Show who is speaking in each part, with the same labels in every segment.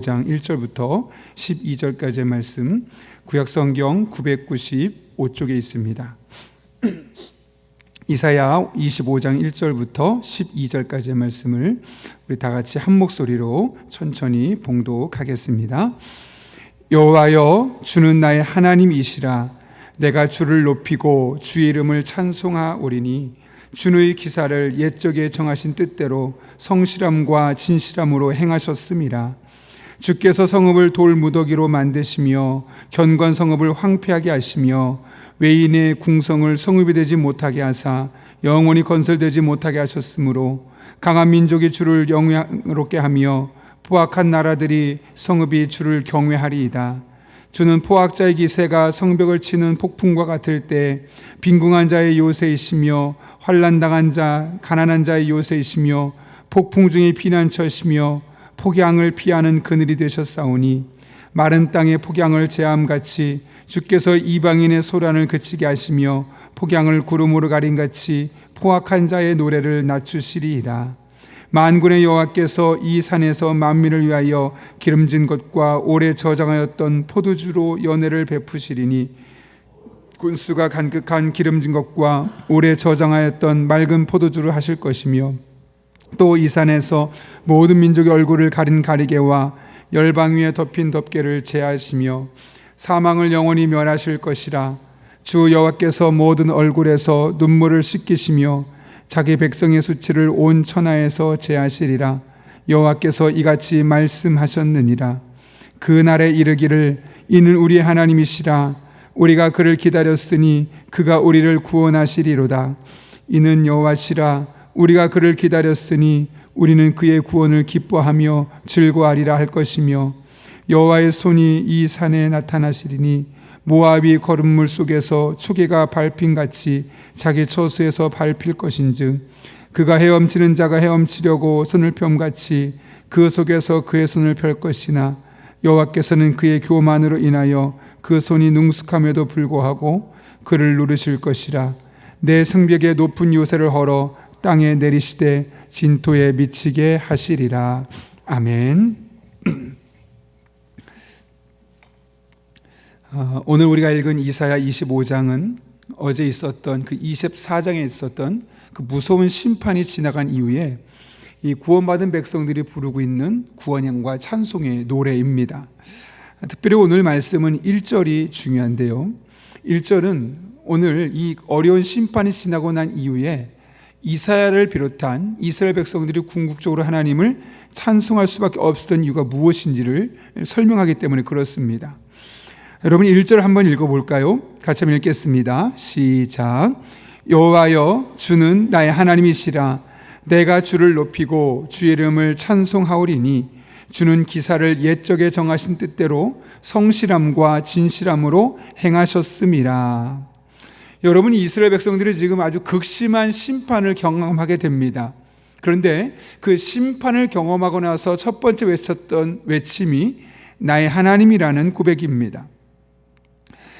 Speaker 1: 장 1절부터 12절까지의 말씀, 구약성경 995쪽에 있습니다. 이사야 25장 1절부터 12절까지의 말씀을 우리 다 같이 한 목소리로 천천히 봉독하겠습니다. 여호와여, 주는 나의 하나님이시라. 내가 주를 높이고 주의 이름을 찬송하오리니 주의 기사를 옛적에 정하신 뜻대로 성실함과 진실함으로 행하셨음이라. 주께서 성읍을 돌무더기로 만드시며 견고한 성읍을 황폐하게 하시며 외인의 궁성을 성읍이 되지 못하게 하사 영원히 건설되지 못하게 하셨으므로 강한 민족이 주를 영광롭게 하며 포악한 나라들이 성읍이 주를 경외하리이다. 주는 포악자의 기세가 성벽을 치는 폭풍과 같을 때 빈궁한 자의 요새이시며 환난당한 자 가난한 자의 요새이시며 폭풍 중에 피난처시며 폭양을 피하는 그늘이 되셨사오니 마른 땅의 폭양을 제함같이 주께서 이방인의 소란을 그치게 하시며 폭양을 구름으로 가림같이 포악한 자의 노래를 낮추시리이다. 만군의 여호와께서 이 산에서 만민을 위하여 기름진 것과 오래 저장하였던 포도주로 연회를 베푸시리니 군수가 간극한 기름진 것과 오래 저장하였던 맑은 포도주를 하실 것이며 또 이 산에서 모든 민족의 얼굴을 가린 가리개와 열방 위에 덮인 덮개를 제하시며 사망을 영원히 멸하실 것이라. 주 여호와께서 모든 얼굴에서 눈물을 씻기시며 자기 백성의 수치를 온 천하에서 제하시리라. 여호와께서 이같이 말씀하셨느니라. 그날에 이르기를 이는 우리의 하나님이시라. 우리가 그를 기다렸으니 그가 우리를 구원하시리로다. 이는 여호와시라. 우리가 그를 기다렸으니 우리는 그의 구원을 기뻐하며 즐거워하리라 할 것이며 여호와의 손이 이 산에 나타나시리니 모압이 거름물 속에서 초계가 밟힘같이 자기 처소에서 밟힐 것인즉 그가 헤엄치는 자가 헤엄치려고 손을 펴같이 그 속에서 그의 손을 펼 것이나 여호와께서는 그의 교만으로 인하여 그 손이 능숙함에도 불구하고 그를 누르실 것이라. 내 성벽에 높은 요새를 헐어 땅에 내리시되 진토에 미치게 하시리라. 아멘. 오늘 우리가 읽은 이사야 25장은 어제 있었던 그 24장에 있었던 그 무서운 심판이 지나간 이후에 이 구원받은 백성들이 부르고 있는 구원향과 찬송의 노래입니다. 특별히 오늘 말씀은 1절이 중요한데요. 1절은 오늘 이 어려운 심판이 지나고 난 이후에 이사야를 비롯한 이스라엘 백성들이 궁극적으로 하나님을 찬송할 수밖에 없었던 이유가 무엇인지를 설명하기 때문에 그렇습니다. 여러분 1절 한번 읽어볼까요? 같이 한번 읽겠습니다. 시작. 여호와여, 주는 나의 하나님이시라. 내가 주를 높이고 주의 이름을 찬송하오리니 주는 기사를 옛적에 정하신 뜻대로 성실함과 진실함으로 행하셨음이라. 여러분, 이스라엘 백성들이 지금 아주 극심한 심판을 경험하게 됩니다. 그런데 그 심판을 경험하고 나서 첫 번째 외쳤던 외침이 나의 하나님이라는 고백입니다.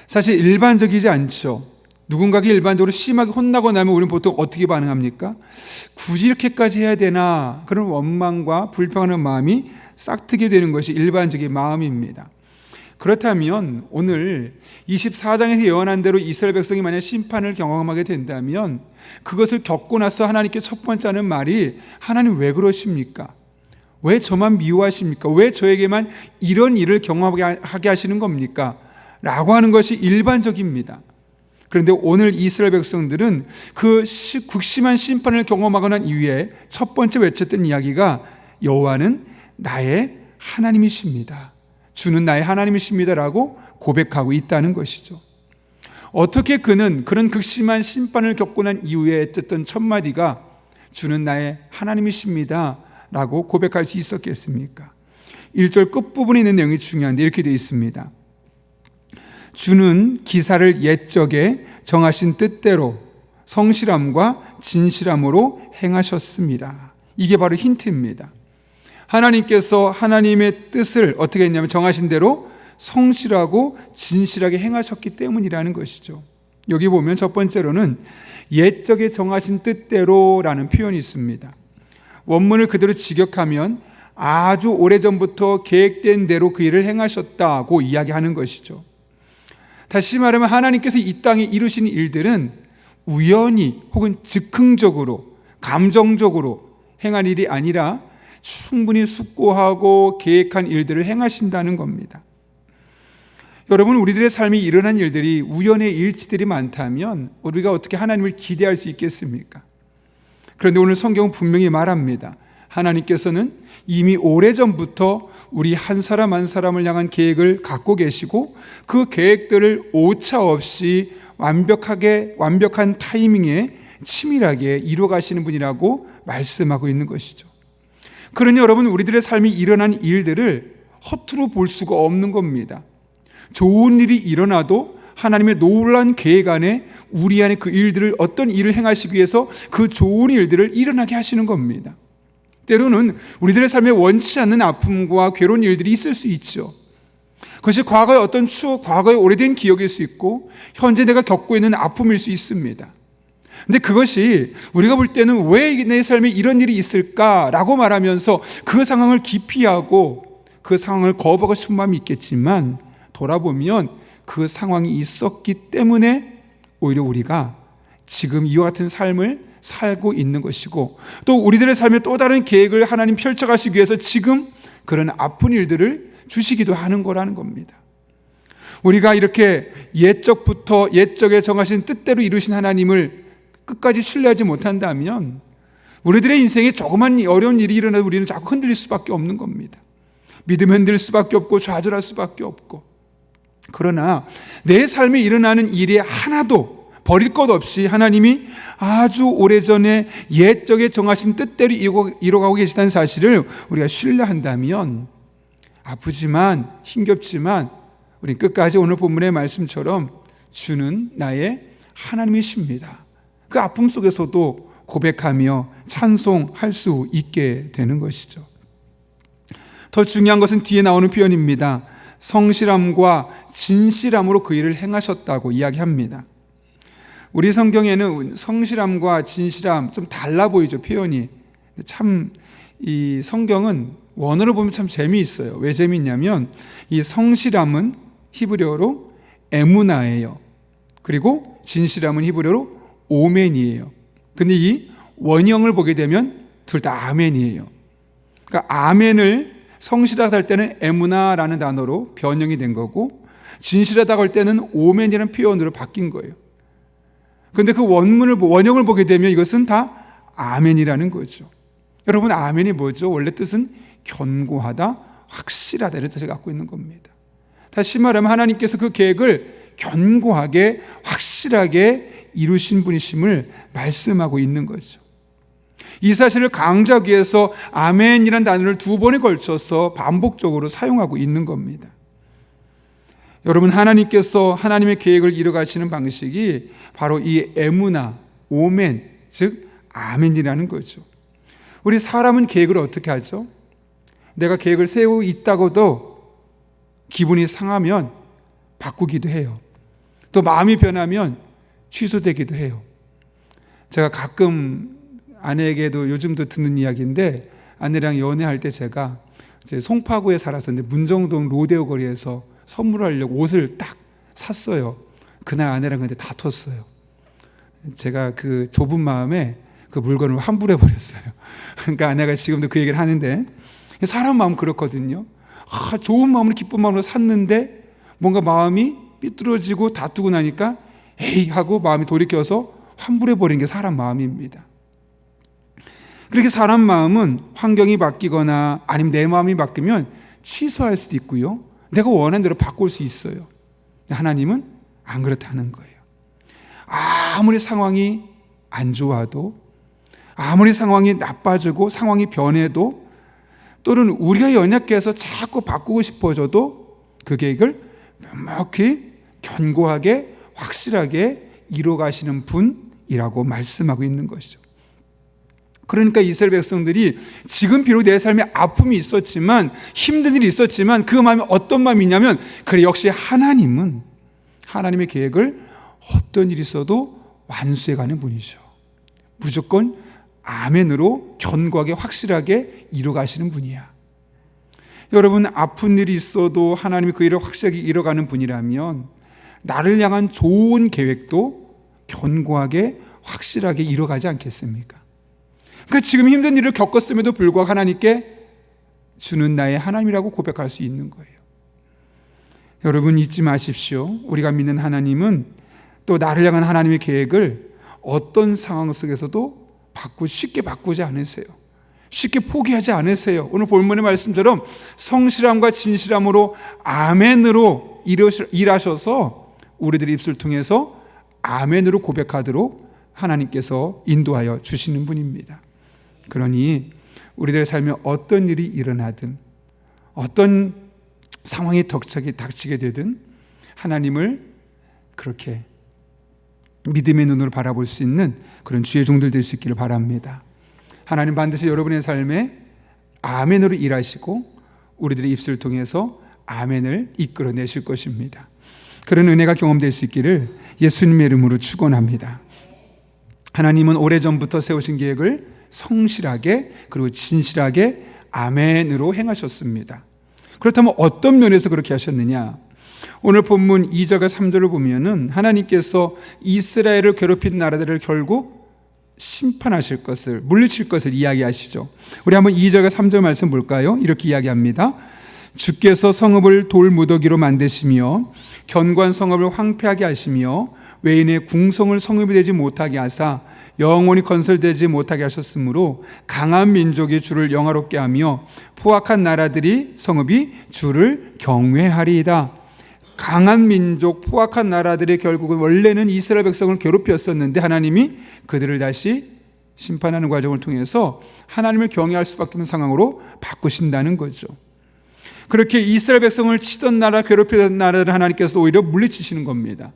Speaker 1: 사실 일반적이지 않죠. 누군가에게 일반적으로 심하게 혼나고 나면 우리는 보통 어떻게 반응합니까? 굳이 이렇게까지 해야 되나? 그런 원망과 불평하는 마음이 싹트게 되는 것이 일반적인 마음입니다. 그렇다면 오늘 24장에서 예언한 대로 이스라엘 백성이 만약 심판을 경험하게 된다면 그것을 겪고 나서 하나님께 첫 번째 하는 말이 하나님 왜 그러십니까? 왜 저만 미워하십니까? 왜 저에게만 이런 일을 경험하게 하시는 겁니까? 라고 하는 것이 일반적입니다. 그런데 오늘 이스라엘 백성들은 그 극심한 심판을 경험하고 난 이후에 첫 번째 외쳤던 이야기가 여호와는 나의 하나님이십니다. 주는 나의 하나님이십니다라고 고백하고 있다는 것이죠. 어떻게 그는 그런 극심한 심판을 겪고 난 이후에 했던 첫 마디가 주는 나의 하나님이십니다라고 고백할 수 있었겠습니까? 1절 끝부분에 있는 내용이 중요한데 이렇게 되어 있습니다. 주는 기사를 옛적에 정하신 뜻대로 성실함과 진실함으로 행하셨습니다. 이게 바로 힌트입니다. 하나님께서 하나님의 뜻을 어떻게 했냐면 정하신 대로 성실하고 진실하게 행하셨기 때문이라는 것이죠. 여기 보면 첫 번째로는 옛적에 정하신 뜻대로라는 표현이 있습니다. 원문을 그대로 직역하면 아주 오래전부터 계획된 대로 그 일을 행하셨다고 이야기하는 것이죠. 다시 말하면 하나님께서 이 땅에 이루신 일들은 우연히 혹은 즉흥적으로 감정적으로 행한 일이 아니라 충분히 숙고하고 계획한 일들을 행하신다는 겁니다. 여러분, 우리들의 삶에 일어난 일들이 우연의 일치들이 많다면 우리가 어떻게 하나님을 기대할 수 있겠습니까? 그런데 오늘 성경은 분명히 말합니다. 하나님께서는 이미 오래전부터 우리 한 사람 한 사람을 향한 계획을 갖고 계시고 그 계획들을 오차 없이 완벽한 타이밍에 치밀하게 이루어가시는 분이라고 말씀하고 있는 것이죠. 그러니 여러분, 우리들의 삶이 일어난 일들을 허투루 볼 수가 없는 겁니다. 좋은 일이 일어나도 하나님의 놀라운 계획 안에 우리 안에 그 일들을, 어떤 일을 행하시기 위해서 그 좋은 일들을 일어나게 하시는 겁니다. 때로는 우리들의 삶에 원치 않는 아픔과 괴로운 일들이 있을 수 있죠. 그것이 과거의 어떤 추억, 과거의 오래된 기억일 수 있고 현재 내가 겪고 있는 아픔일 수 있습니다. 근데 그것이 우리가 볼 때는 왜 내 삶에 이런 일이 있을까라고 말하면서 그 상황을 기피하고 그 상황을 거부하고 싶은 마음이 있겠지만, 돌아보면 그 상황이 있었기 때문에 오히려 우리가 지금 이와 같은 삶을 살고 있는 것이고, 또 우리들의 삶에 또 다른 계획을 하나님 펼쳐가시기 위해서 지금 그런 아픈 일들을 주시기도 하는 거라는 겁니다. 우리가 이렇게 옛적에 정하신 뜻대로 이루신 하나님을 끝까지 신뢰하지 못한다면 우리들의 인생에 조그만 어려운 일이 일어나도 우리는 자꾸 흔들릴 수밖에 없는 겁니다. 믿음 흔들릴 수밖에 없고 좌절할 수밖에 없고. 그러나 내 삶에 일어나는 일이 하나도 버릴 것 없이 하나님이 아주 오래전에 옛적에 정하신 뜻대로 이루어가고 계시다는 사실을 우리가 신뢰한다면, 아프지만 힘겹지만 우리 끝까지 오늘 본문의 말씀처럼 주는 나의 하나님이십니다. 그 아픔 속에서도 고백하며 찬송할 수 있게 되는 것이죠. 더 중요한 것은 뒤에 나오는 표현입니다. 성실함과 진실함으로 그 일을 행하셨다고 이야기합니다. 우리 성경에는 성실함과 진실함 좀 달라 보이죠, 표현이. 참 이 성경은 원어를 보면 참 재미있어요. 왜 재미있냐면 이 성실함은 히브리어로 에무나예요. 그리고 진실함은 히브리어로 오멘이에요. 근데 이 원형을 보게 되면 둘 다 아멘이에요. 그러니까 아멘을 성실하다 할 때는 에무나라는 단어로 변형이 된 거고, 진실하다고 할 때는 오멘이라는 표현으로 바뀐 거예요. 그런데 그 원형을 보게 되면 이것은 다 아멘이라는 거죠. 여러분, 아멘이 뭐죠? 원래 뜻은 견고하다, 확실하다 이런 뜻을 갖고 있는 겁니다. 다시 말하면 하나님께서 그 계획을 견고하게 확실하게 이루신 분이심을 말씀하고 있는 거죠. 이 사실을 강조하기 위해서 아멘이라는 단어를 2번에 걸쳐서 반복적으로 사용하고 있는 겁니다. 여러분, 하나님께서 하나님의 계획을 이루어가시는 방식이 바로 이 에무나, 오멘, 즉 아멘이라는 거죠. 우리 사람은 계획을 어떻게 하죠? 내가 계획을 세우고 있다고도 기분이 상하면 바꾸기도 해요. 또 마음이 변하면 취소되기도 해요. 제가 가끔 아내에게도 요즘도 듣는 이야기인데, 아내랑 연애할 때 제가 송파구에 살았었는데 문정동 로데오 거리에서 선물하려고 옷을 딱 샀어요. 그날 아내랑 근데 다퉜어요. 제가 그 좁은 마음에 그 물건을 환불해 버렸어요. 그러니까 아내가 지금도 그 얘기를 하는데, 사람 마음 그렇거든요. 좋은 마음으로 기쁜 마음으로 샀는데 뭔가 마음이 삐뚤어지고 다투고 나니까 에이 하고 마음이 돌이켜서 환불해 버린 게 사람 마음입니다. 그렇게 사람 마음은 환경이 바뀌거나 아니면 내 마음이 바뀌면 취소할 수도 있고요, 내가 원하는 대로 바꿀 수 있어요. 하나님은 안 그렇다는 거예요. 아무리 상황이 안 좋아도, 아무리 상황이 나빠지고 상황이 변해도, 또는 우리가 연약해서 자꾸 바꾸고 싶어져도 그 계획을 명확히 견고하게 확실하게 이루어가시는 분이라고 말씀하고 있는 것이죠. 그러니까 이스라엘 백성들이 지금 비록 내 삶에 아픔이 있었지만, 힘든 일이 있었지만 그 마음이 어떤 마음이냐면, 그래 역시 하나님은 하나님의 계획을 어떤 일이 있어도 완수해가는 분이죠. 무조건 아멘으로 견고하게 확실하게 이루어가시는 분이야. 여러분, 아픈 일이 있어도 하나님이 그 일을 확실하게 이뤄가는 분이라면 나를 향한 좋은 계획도 견고하게 확실하게 이뤄가지 않겠습니까? 그러니까 지금 힘든 일을 겪었음에도 불구하고 하나님께 주는 나의 하나님이라고 고백할 수 있는 거예요. 여러분, 잊지 마십시오. 우리가 믿는 하나님은 또 나를 향한 하나님의 계획을 어떤 상황 속에서도 쉽게 바꾸지 않으세요. 쉽게 포기하지 않으세요. 오늘 본문의 말씀처럼 성실함과 진실함으로 아멘으로 일하셔서 우리들의 입술을 통해서 아멘으로 고백하도록 하나님께서 인도하여 주시는 분입니다. 그러니 우리들의 삶에 어떤 일이 일어나든 어떤 상황이 닥치게 되든 하나님을 그렇게 믿음의 눈으로 바라볼 수 있는 그런 주의 종들 될 수 있기를 바랍니다. 하나님 반드시 여러분의 삶에 아멘으로 일하시고 우리들의 입술을 통해서 아멘을 이끌어내실 것입니다. 그런 은혜가 경험될 수 있기를 예수님의 이름으로 축원합니다. 하나님은 오래전부터 세우신 계획을 성실하게 그리고 진실하게 아멘으로 행하셨습니다. 그렇다면 어떤 면에서 그렇게 하셨느냐? 오늘 본문 2절과 3절을 보면은 하나님께서 이스라엘을 괴롭힌 나라들을 결국 심판하실 것을, 물리칠 것을 이야기하시죠. 우리 한번 2절과 3절 말씀 볼까요? 이렇게 이야기합니다. 주께서 성읍을 돌무더기로 만드시며 견고한 성읍을 황폐하게 하시며 외인의 궁성을 성읍이 되지 못하게 하사 영원히 건설되지 못하게 하셨으므로 강한 민족이 주를 영화롭게 하며 포악한 나라들이 성읍이 주를 경외하리이다. 강한 민족, 포악한 나라들이 결국은 원래는 이스라엘 백성을 괴롭혔었는데 하나님이 그들을 다시 심판하는 과정을 통해서 하나님을 경외할 수밖에 없는 상황으로 바꾸신다는 거죠. 그렇게 이스라엘 백성을 치던 나라, 괴롭히던 나라를 하나님께서 오히려 물리치시는 겁니다.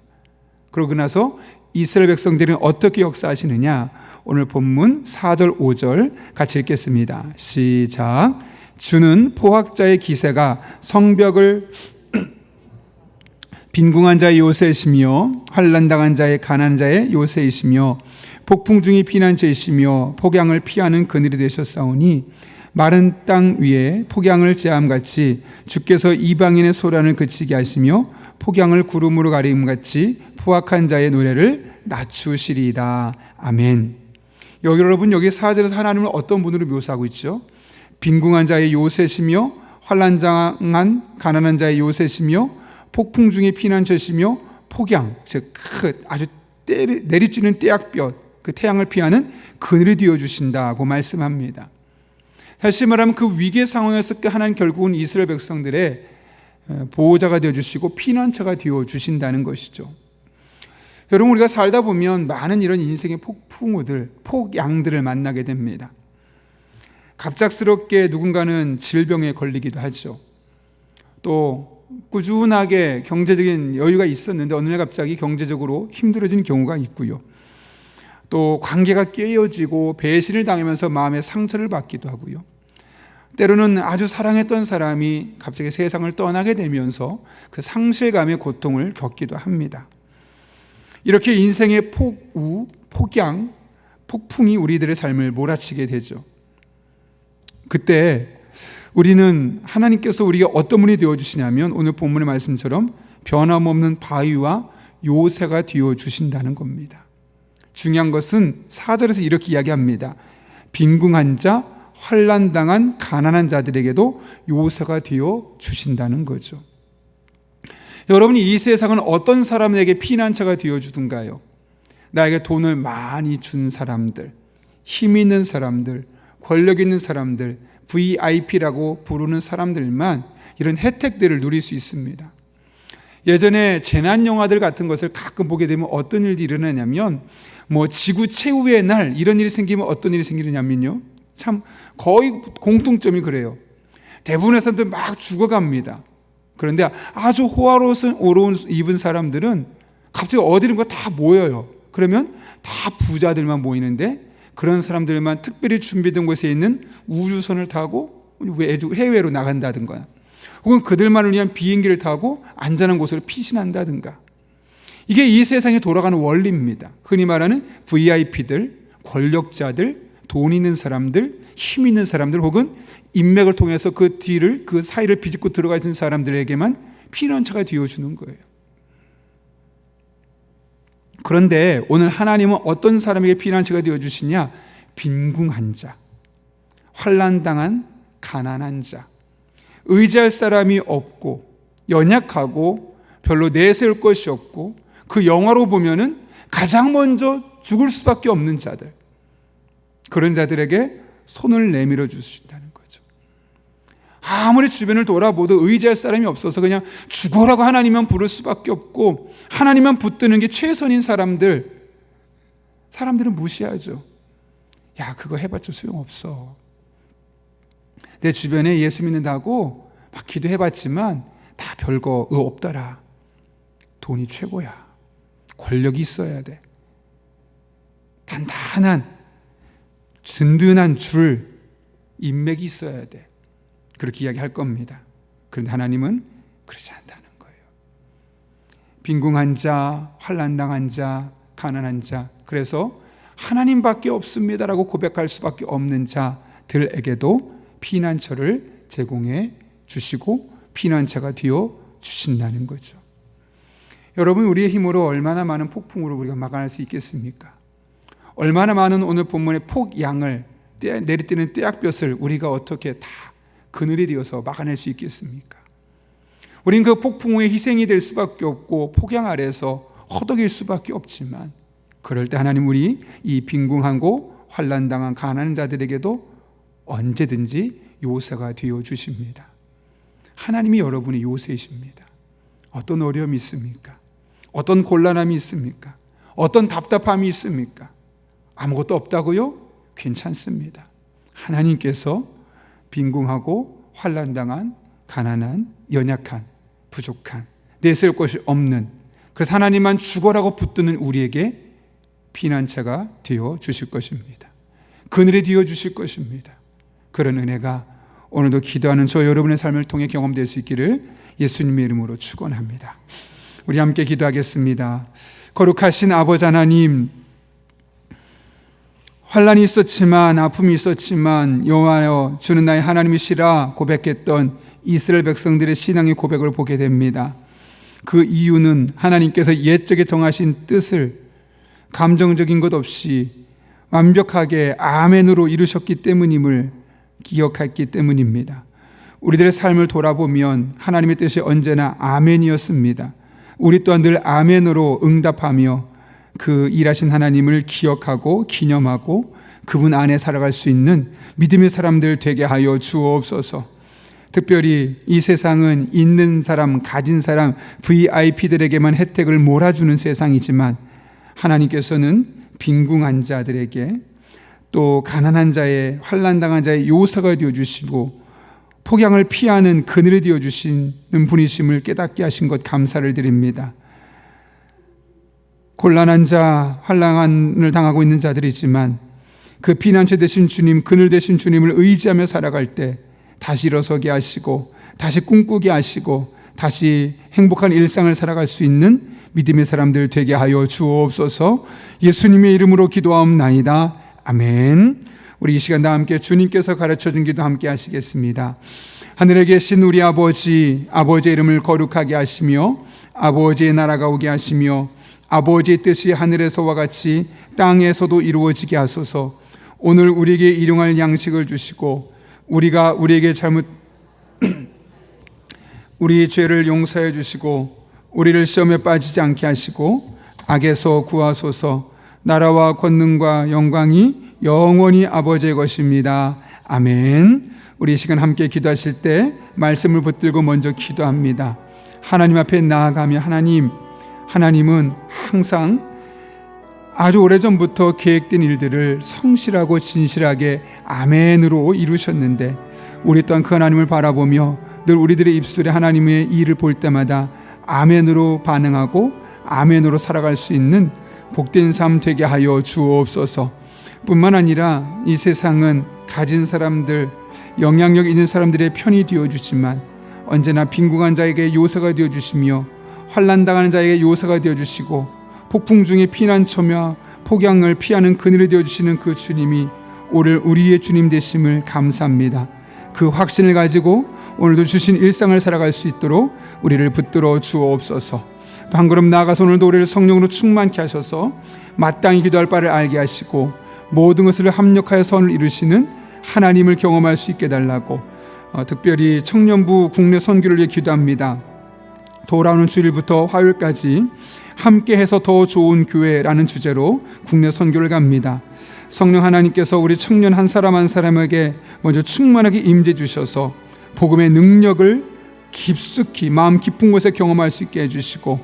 Speaker 1: 그러고 나서 이스라엘 백성들은 어떻게 역사하시느냐? 오늘 본문 4절 5절 같이 읽겠습니다. 시작. 주는 포악자의 기세가 성벽을 빈궁한 자의 요새이시며 환난당한 자의 가난한 자의 요새이시며 폭풍 중에 피난처이시며 폭양을 피하는 그늘이 되셨사오니 마른 땅 위에 폭양을 제함같이 주께서 이방인의 소란을 그치게 하시며 폭양을 구름으로 가림같이 포악한 자의 노래를 낮추시리이다. 아멘. 여러분, 여기 4절에서 하나님을 어떤 분으로 묘사하고 있죠? 빈궁한 자의 요새시며 환난당한 가난한 자의 요새시며 폭풍 중에 피난처시며 폭양, 즉 아주 내리쬐는 떼약볕, 그 태양을 피하는 그늘이 되어주신다고 말씀합니다. 다시 말하면 그 위기의 상황에서 하나님 결국은 이스라엘 백성들의 보호자가 되어주시고 피난처가 되어주신다는 것이죠. 여러분, 우리가 살다 보면 많은 이런 인생의 폭풍우들, 폭양들을 만나게 됩니다. 갑작스럽게 누군가는 질병에 걸리기도 하죠. 또 꾸준하게 경제적인 여유가 있었는데 어느 날 갑자기 경제적으로 힘들어지는 경우가 있고요. 또 관계가 깨어지고 배신을 당하면서 마음의 상처를 받기도 하고요. 때로는 아주 사랑했던 사람이 갑자기 세상을 떠나게 되면서 그 상실감의 고통을 겪기도 합니다. 이렇게 인생의 폭우, 폭양, 폭풍이 우리들의 삶을 몰아치게 되죠. 그때 우리는 하나님께서 우리가 어떤 분이 되어주시냐면 오늘 본문의 말씀처럼 변함없는 바위와 요새가 되어주신다는 겁니다. 중요한 것은 4절에서 이렇게 이야기합니다. 빈궁한 자, 환난당한 가난한 자들에게도 요새가 되어주신다는 거죠. 여러분이 이 세상은 어떤 사람에게 피난처가 되어주든가요? 나에게 돈을 많이 준 사람들, 힘 있는 사람들, 권력 있는 사람들, VIP라고 부르는 사람들만 이런 혜택들을 누릴 수 있습니다. 예전에 재난 영화들 같은 것을 가끔 보게 되면 어떤 일이 일어나냐면 지구 최후의 날 이런 일이 생기면 어떤 일이 생기느냐면요, 참 거의 공통점이 그래요. 대부분의 사람들 막 죽어갑니다. 그런데 아주 호화로운 옷 입은 사람들은 갑자기 어디론가 다 모여요. 그러면 다 부자들만 모이는데 그런 사람들만 특별히 준비된 곳에 있는 우주선을 타고 해외로 나간다든가, 혹은 그들만을 위한 비행기를 타고 안전한 곳으로 피신한다든가. 이게 이 세상에 돌아가는 원리입니다. 흔히 말하는 VIP들, 권력자들, 돈 있는 사람들, 힘 있는 사람들 혹은 인맥을 통해서 그 사이를 비집고 들어가 있는 사람들에게만 피난처가 되어주는 거예요. 그런데 오늘 하나님은 어떤 사람에게 피난처가 되어주시냐? 빈궁한 자, 환난당한 가난한 자, 의지할 사람이 없고 연약하고 별로 내세울 것이 없고 그 영화로 보면은 가장 먼저 죽을 수밖에 없는 자들, 그런 자들에게 손을 내밀어 주신다는 거죠. 아무리 주변을 돌아보도 의지할 사람이 없어서 그냥 죽어라고 하나님만 부를 수밖에 없고 하나님만 붙드는 게 최선인 사람들은 무시하죠. 야, 그거 해봤자 소용없어. 내 주변에 예수 믿는다고 막 기도해봤지만 다 별거 없더라. 돈이 최고야. 권력이 있어야 돼. 단단한 든든한 인맥이 있어야 돼. 그렇게 이야기할 겁니다. 그런데 하나님은 그렇지 않다는 거예요. 빈궁한 자, 환난당한 자, 가난한 자, 그래서 하나님밖에 없습니다라고 고백할 수밖에 없는 자들에게도 피난처를 제공해 주시고 피난처가 되어 주신다는 거죠. 여러분, 우리의 힘으로 얼마나 많은 폭풍으로 우리가 막아낼 수 있겠습니까? 얼마나 많은 오늘 본문의 폭양을 내리뜨는 떼약볕을 우리가 어떻게 다 그늘이 되어서 막아낼 수 있겠습니까? 우린 그 폭풍 후에 희생이 될 수밖에 없고 폭양 아래서 허덕일 수밖에 없지만 그럴 때 하나님 우리 이 빈궁하고 환난당한 가난한 자들에게도 언제든지 요새가 되어 주십니다. 하나님이 여러분의 요새이십니다. 어떤 어려움이 있습니까? 어떤 곤란함이 있습니까? 어떤 답답함이 있습니까? 아무것도 없다고요? 괜찮습니다. 하나님께서 빈궁하고 환난당한 가난한 연약한 부족한 내세울 것이 없는, 그래서 하나님만 죽어라고 붙드는 우리에게 피난처가 되어 주실 것입니다. 그늘이 되어 주실 것입니다. 그런 은혜가 오늘도 기도하는 저 여러분의 삶을 통해 경험될 수 있기를 예수님의 이름으로 축원합니다. 우리 함께 기도하겠습니다. 거룩하신 아버지 하나님, 환난이 있었지만 아픔이 있었지만 여호와여 주는 나의 하나님이시라 고백했던 이스라엘 백성들의 신앙의 고백을 보게 됩니다. 그 이유는 하나님께서 옛적에 정하신 뜻을 감정적인 것 없이 완벽하게 아멘으로 이루셨기 때문임을 기억했기 때문입니다. 우리들의 삶을 돌아보면 하나님의 뜻이 언제나 아멘이었습니다. 우리 또한 늘 아멘으로 응답하며 그 일하신 하나님을 기억하고 기념하고 그분 안에 살아갈 수 있는 믿음의 사람들 되게 하여 주옵소서. 특별히 이 세상은 있는 사람, 가진 사람, VIP들에게만 혜택을 몰아주는 세상이지만 하나님께서는 빈궁한 자들에게 또 가난한 자의 환난당한 자의 요새가 되어주시고 폭양을 피하는 그늘이 되어주시는 분이심을 깨닫게 하신 것 감사를 드립니다. 곤란한 자, 환난을 당하고 있는 자들이지만 그 피난처 되신 주님, 그늘 되신 주님을 의지하며 살아갈 때 다시 일어서게 하시고 다시 꿈꾸게 하시고 다시 행복한 일상을 살아갈 수 있는 믿음의 사람들 되게 하여 주옵소서. 예수님의 이름으로 기도하옵나이다. 아멘. 우리 이 시간 다 함께 주님께서 가르쳐준 기도 함께 하시겠습니다. 하늘에 계신 우리 아버지, 아버지의 이름을 거룩하게 하시며 아버지의 나라가 오게 하시며 아버지의 뜻이 하늘에서와 같이 땅에서도 이루어지게 하소서. 오늘 우리에게 일용할 양식을 주시고 우리가 우리에게 우리 죄를 용서해 주시고 우리를 시험에 빠지지 않게 하시고 악에서 구하소서. 나라와 권능과 영광이 영원히 아버지의 것입니다. 아멘. 우리 이 시간 함께 기도하실 때 말씀을 붙들고 먼저 기도합니다. 하나님 앞에 나아가며 하나님은 항상 아주 오래전부터 계획된 일들을 성실하고 진실하게 아멘으로 이루셨는데 우리 또한 그 하나님을 바라보며 늘 우리들의 입술에 하나님의 일을 볼 때마다 아멘으로 반응하고 아멘으로 살아갈 수 있는 복된 삶 되게 하여 주옵소서. 뿐만 아니라 이 세상은 가진 사람들, 영향력 있는 사람들의 편이 되어주지만 언제나 빈궁한 자에게 요새가 되어주시며 환난당하는 자에게 요새가 되어주시고 폭풍 중에 피난처며 폭양을 피하는 그늘이 되어주시는 그 주님이 오늘 우리의 주님 되심을 감사합니다. 그 확신을 가지고 오늘도 주신 일상을 살아갈 수 있도록 우리를 붙들어 주옵소서. 또 한 걸음 나아가서 오늘도 우리를 성령으로 충만케 하셔서 마땅히 기도할 바를 알게 하시고 모든 것을 합력하여 선을 이루시는 하나님을 경험할 수 있게 달라고 특별히 청년부 국내 선교를 위해 기도합니다. 돌아오는 주일부터 화요일까지 함께해서 더 좋은 교회라는 주제로 국내 선교를 갑니다. 성령 하나님께서 우리 청년 한 사람 한 사람에게 먼저 충만하게 임재 주셔서 복음의 능력을 깊숙이 마음 깊은 곳에 경험할 수 있게 해주시고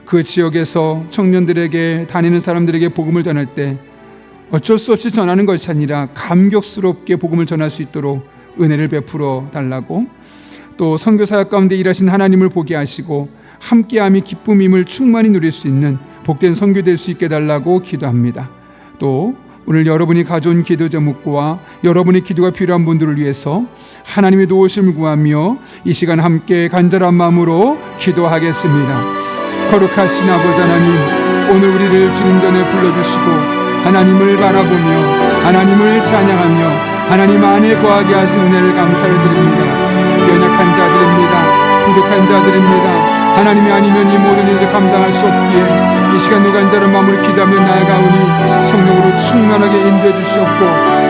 Speaker 1: 그 지역에서 청년들에게 다니는 사람들에게 복음을 전할 때 어쩔 수 없이 전하는 것이 아니라 감격스럽게 복음을 전할 수 있도록 은혜를 베풀어 달라고, 또 선교 사역 가운데 일하신 하나님을 보게 하시고 함께함이 기쁨임을 충만히 누릴 수 있는 복된 선교 될 수 있게 달라고 기도합니다. 또 오늘 여러분이 가져온 기도 제목과 여러분의 기도가 필요한 분들을 위해서 하나님의 도우심을 구하며 이 시간 함께 간절한 마음으로 기도하겠습니다. 거룩하신 아버지 하나님, 오늘 우리를 주님 전에 불러주시고 하나님을 바라보며 하나님을 찬양하며 하나님 안에 거하게 하신 은혜를 감사를 드립니다. 연약한 자들입니다. 부족한 자들입니다. 하나님이 아니면 이 모든 일을 감당할 수 없기에 이 시간 노간절한 마음으로 기도하며 나아가오니 성령으로 충만하게 인도해 주시옵고